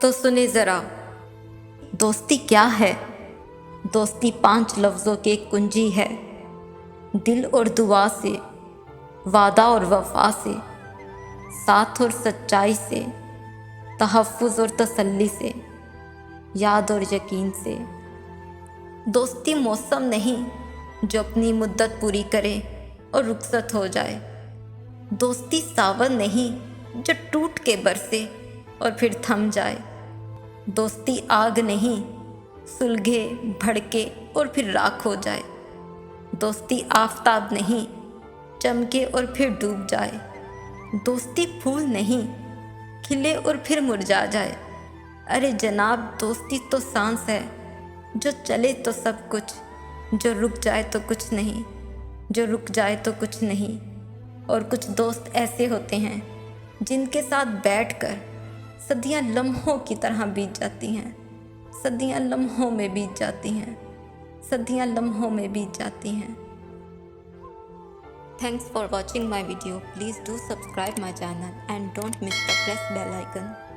तो सुने ज़रा, दोस्ती क्या है। दोस्ती 5 लफ्ज़ों की एक कुंजी है। दिल और दुआ से, वादा और वफा से, साथ और सच्चाई से, तहफ़्फ़ुज़ और तसल्ली से, याद और यकीन से। दोस्ती मौसम नहीं जो अपनी मुद्दत पूरी करे और रुखसत हो जाए। दोस्ती सावन नहीं जो टूट के बरसे और फिर थम जाए। दोस्ती आग नहीं सुलगे भड़के और फिर राख हो जाए। दोस्ती आफताब नहीं चमके और फिर डूब जाए। दोस्ती फूल नहीं खिले और फिर मुरझा जाए। अरे जनाब, दोस्ती तो सांस है जो चले तो सब कुछ, जो रुक जाए तो कुछ नहीं, जो रुक जाए तो कुछ नहीं। और कुछ दोस्त ऐसे होते हैं जिनके साथ बैठकर सदियां लम्हों की तरह बीत जाती हैं, सदियां लम्हों में बीत जाती हैं, सदियां लम्हों में बीत जाती हैं। Thanks for watching my video. Please do subscribe my channel and don't miss the press bell icon.